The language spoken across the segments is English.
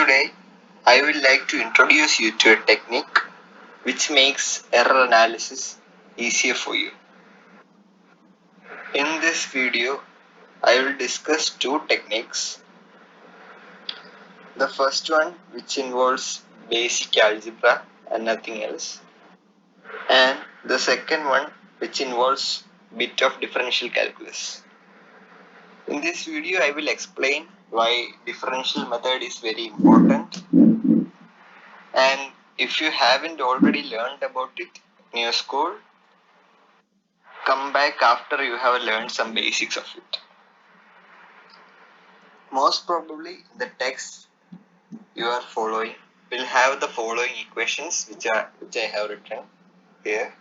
Today, I would like to introduce you to a technique which makes error analysis easier for you. In this video, I will discuss two techniques. The first one, which involves basic algebra and nothing else, and the second one, which involves bit of differential calculus. In this video, I will explain why differential method is very important, and if you haven't already learned about it in your school, come back after you have learned some basics of it. Most probably the text you are following will have the following equations which I have written here.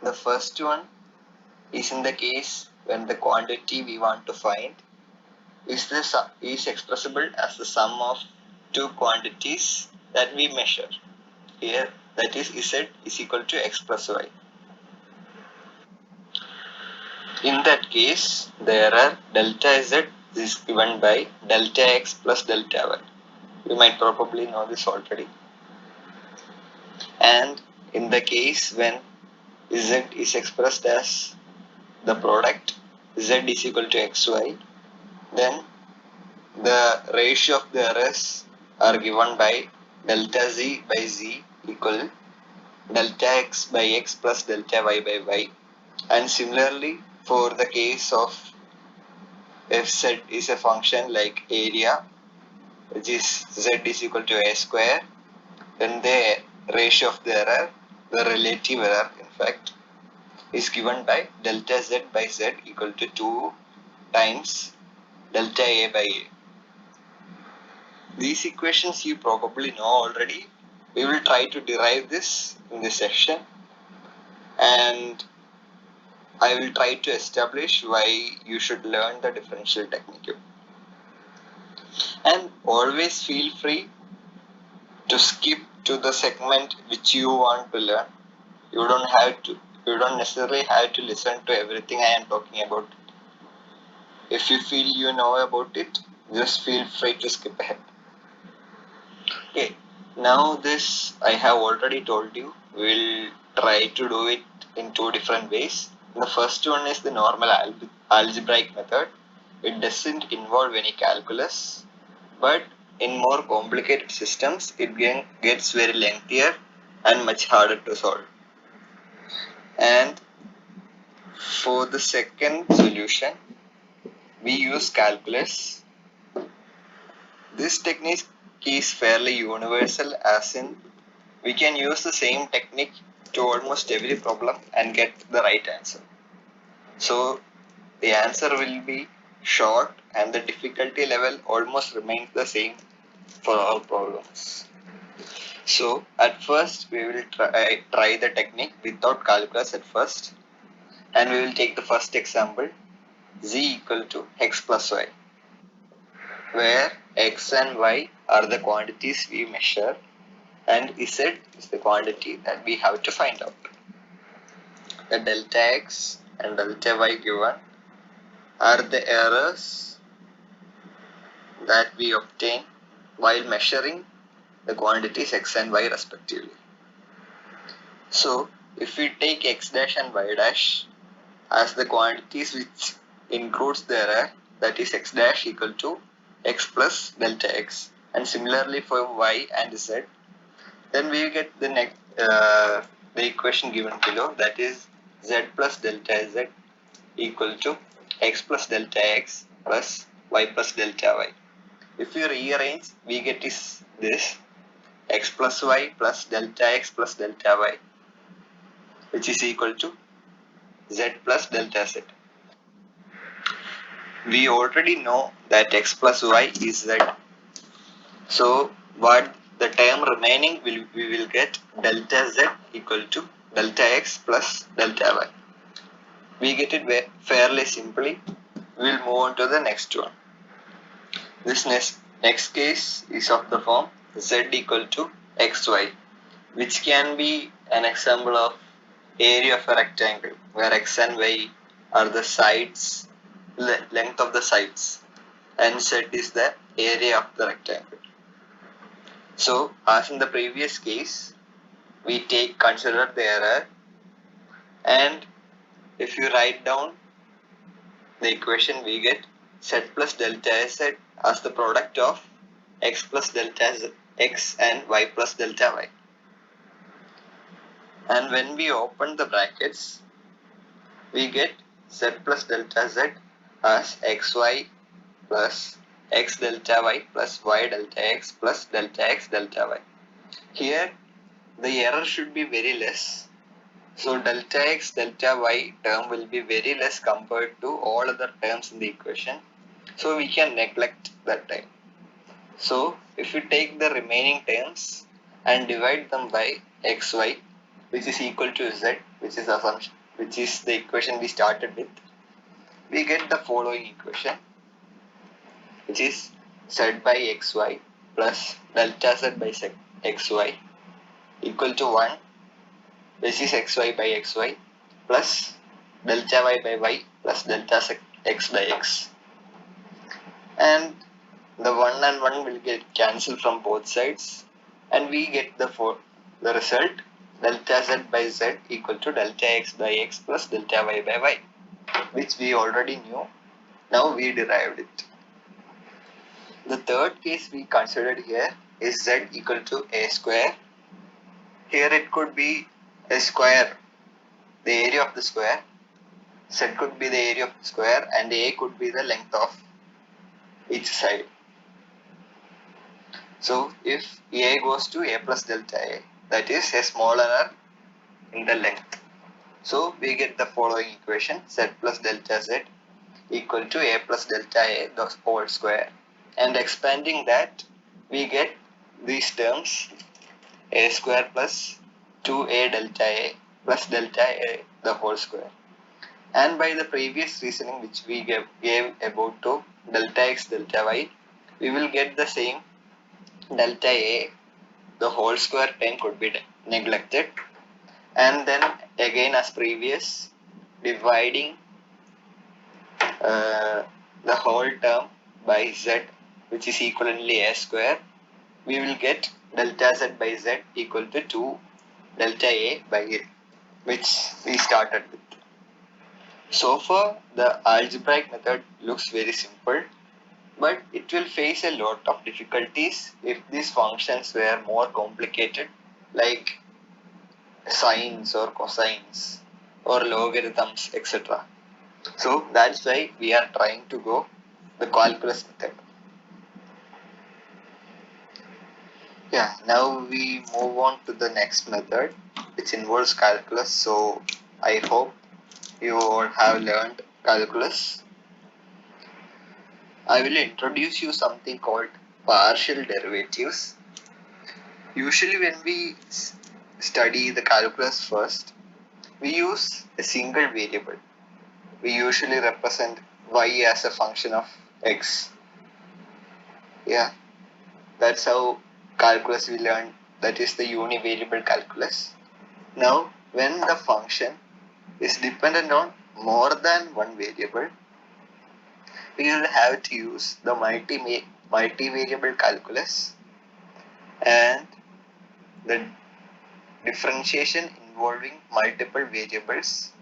The first one is in the case when the quantity we want to find is expressible as the sum of two quantities that we measure. Here, that is Z is equal to X plus Y. In that case, the error delta Z is given by delta X plus delta Y. You might probably know this already. And in the case when Z is expressed as the product Z is equal to XY, then the ratio of the errors are given by delta Z by Z equal delta X by X plus delta Y by Y. And similarly, for the case of Fz is a function like area, which is Z is equal to A square, then the ratio of the error, the relative error in fact, is given by delta Z by Z equal to 2 times delta A by A. These equations you probably know already. We will try to derive this in this section, and I will try to establish why you should learn the differential technique. And always feel free to skip to the segment which you want to learn. You don't necessarily have to listen to everything I am talking about. If you feel you know about it, just feel free to skip ahead. Okay, now this I have already told you. We will try to do it in two different ways. The first one is the normal algebraic method. It doesn't involve any calculus, but in more complicated systems, it gets very lengthier and much harder to solve. And for the second solution, we use calculus. This technique is fairly universal, as in we can use the same technique to almost every problem and get the right answer. So the answer will be short and the difficulty level almost remains the same for all problems. So at first we will try the technique without calculus at first, and we will take the first example, z equal to x plus y, where x and y are the quantities we measure and z is the quantity that we have to find out. The delta x and delta y given are the errors that we obtain while measuring the quantities x and y respectively. So if we take x dash and y dash as the quantities which includes the error, that is x dash equal to x plus delta x, and similarly for y and z, then we get the equation given below, that is z plus delta z equal to x plus delta x plus y plus delta y. If you rearrange, we get this x plus y plus delta x plus delta y, which is equal to z plus delta z. We already know that x plus y is z. So what the term remaining we will get delta z equal to delta x plus delta y. We get it fairly simply. We will move on to the next one. This next case is of the form z equal to xy, which can be an example of area of a rectangle where x and y are the sides, length of the sides, and z is the area of the rectangle. So as in the previous case, we consider the error, and if you write down the equation, we get z plus delta z as the product of x plus delta z, x and y plus delta y. And when we open the brackets, we get z plus delta z as xy plus x delta y plus y delta x plus delta x delta y. Here the error should be very less. So delta x delta y term will be very less compared to all other terms in the equation. So we can neglect that time. So if you take the remaining terms and divide them by xy, which is equal to z, which is assumption, which is the equation we started with, we get the following equation, which is z by xy plus delta z by xy equal to 1, which is xy by xy plus delta y by y plus delta x by x. And the 1 and 1 will get cancelled from both sides, and we get the result delta z by z equal to delta x by x plus delta y by y, which we already knew. Now we derived it. The third case we considered here is z equal to a square. Here it could be a square, the area of the square. Z could be the area of the square and a could be the length of each side. So if a goes to a plus delta a, that is a small error in the length. So we get the following equation, z plus delta z equal to a plus delta a the whole square. And expanding that, we get these terms, a square plus 2a delta a plus delta a the whole square. And by the previous reasoning which we gave about to delta x delta y, we will get the same delta a the whole square term could be neglected, and then again as previous, dividing the whole term by z, which is equivalently a square, we will get delta z by z equal to 2 delta a by a, which we started with. So far the algebraic method looks very simple, but it will face a lot of difficulties if these functions were more complicated, like sines or cosines or logarithms, etc. So that's why we are trying to go the calculus method. Yeah, now we move on to the next method, which involves calculus. So I hope you all have learned calculus. I will introduce you something called partial derivatives. Usually when we study the calculus first, we use a single variable. We usually represent y as a function of x. Yeah, that's how calculus we learn, that is the univariable calculus. Now, when the function is dependent on more than one variable, we will have to use the multivariable calculus, and the differentiation involving multiple variables,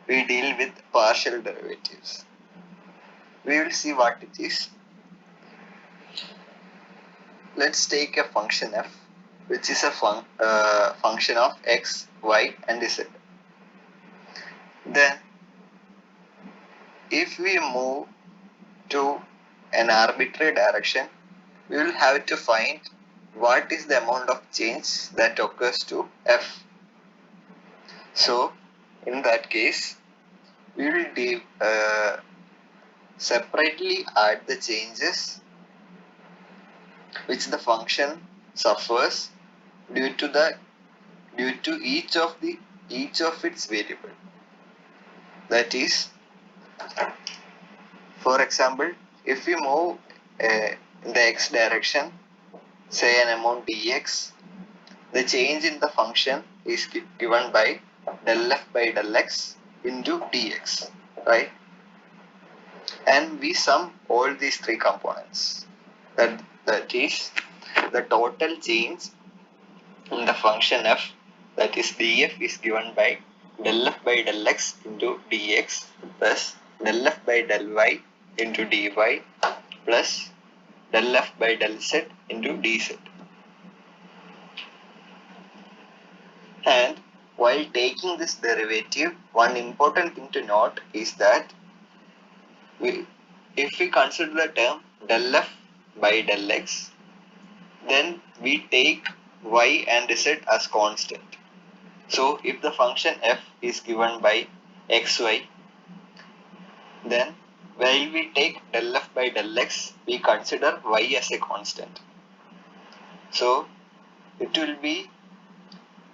we deal with partial derivatives. We will see what it is. Let's take a function f, which is a function of x, y and z. Then if we move to an arbitrary direction, we will have to find what is the amount of change that occurs to f. So in that case, we will separately add the changes which the function suffers due to each of its variable. That is, for example, if we move in the x direction, say an amount dx, the change in the function is given by del f by del x into dx, right? And we sum all these three components. That is, the total change in the function f, that is df, is given by del f by del x into dx plus del f by del y into dy plus del f by del z into dz. And while taking this derivative, one important thing to note is that if we consider the term del f by del x, then we take y and z as constant. So if the function f is given by xy, then while we take del f by del x, we consider y as a constant. So it will be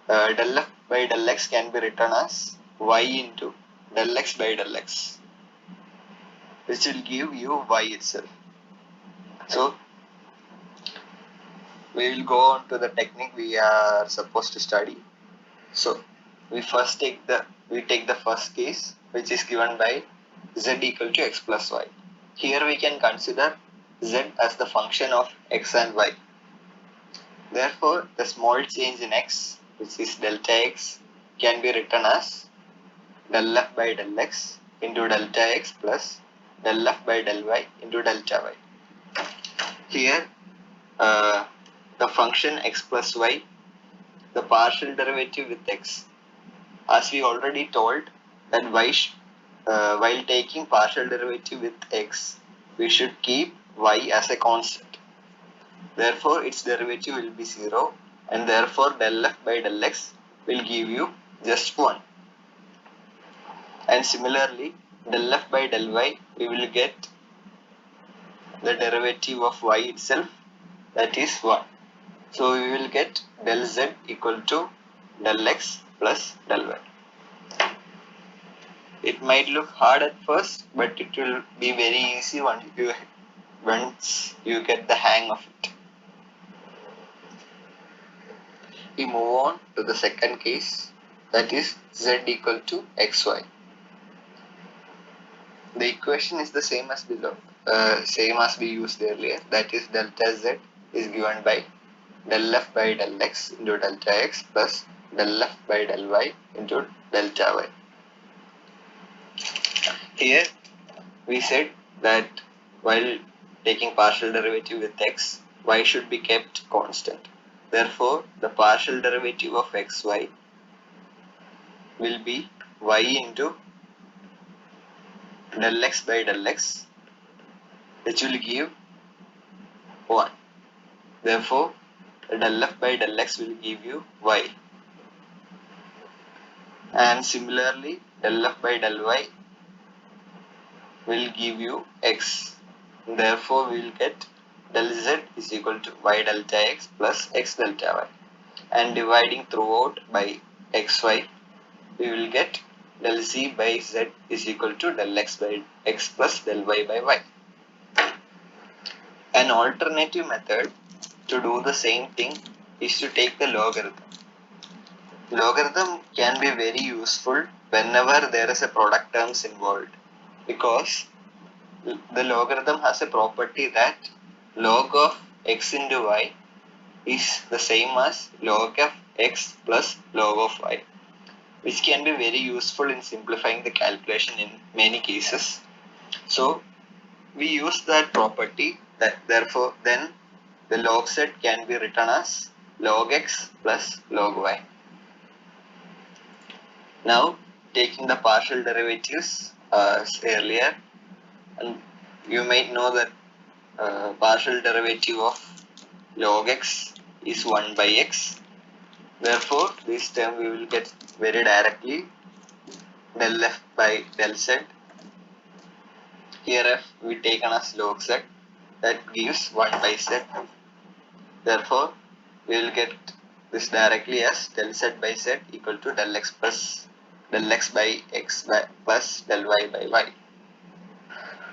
del f by del x can be written as y into del x by del x, which will give you y itself. So we will go on to the technique we are supposed to study. So we take the first case, which is given by z equal to x plus y. Here we can consider z as the function of x and y. Therefore, the small change in x, which is delta x, can be written as del f by del x into delta x plus del f by del y into delta y. Here, the function x plus y, the partial derivative with x. As we already told that while taking partial derivative with x, we should keep y as a constant. Therefore, its derivative will be 0, and therefore del f by del x will give you just 1. And similarly, del f by del y, we will get the derivative of y itself, that is 1. So we will get del z equal to del x plus del y. It might look hard at first, but it will be very easy once you get the hang of it. We move on to the second case, that is z equal to xy. The equation is the same as below, same as we used earlier, that is delta z is given by del f by del x into delta x plus del f by del y into delta y. Here we said that while taking partial derivative with x, y should be kept constant. Therefore, the partial derivative of xy will be y into del x by del x, which will give 1. Therefore, del f by del x will give you y. And similarly, del f by del y will give you x. Therefore, we will get del z is equal to y delta x plus x delta y. And dividing throughout by xy, we will get del z by z is equal to del x by x plus del y by y. An alternative method to do the same thing is to take the logarithm. Logarithm can be very useful whenever there is a product terms involved, because the logarithm has a property that log of x into y is the same as log of x plus log of y, which can be very useful in simplifying the calculation in many cases. So we use that property, that therefore then the log set can be written as log x plus log y. Now taking the partial derivatives as earlier, and you might know that partial derivative of log x is 1 by x. Therefore, this term we will get very directly del f by del z. Here f we taken as log z, that gives 1 by z. Therefore, we will get this directly as del z by z equal to del x by x plus del y by y.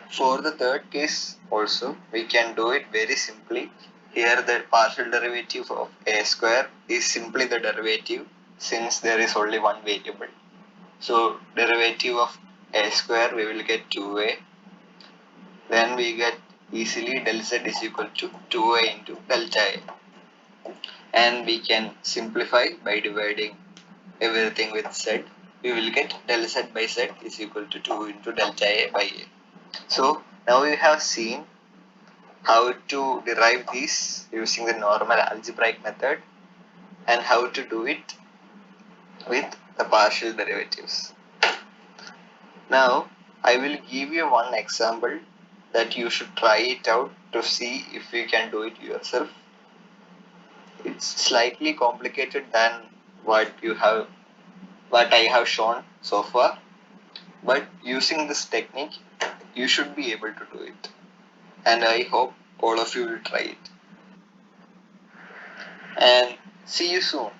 For the third case also, we can do it very simply. Here the partial derivative of a square is simply the derivative, since there is only one variable. So derivative of a square, we will get 2a. Then we get easily del z is equal to 2a into delta a. and we can simplify by dividing everything with z. We will get del z by z is equal to 2 into delta a by a. So now we have seen how to derive this using the normal algebraic method and how to do it with the partial derivatives. Now I will give you one example that you should try it out to see if you can do it yourself. It's slightly complicated than what I have shown so far, but using this technique you should be able to do it, and I hope all of you will try it. And see you soon.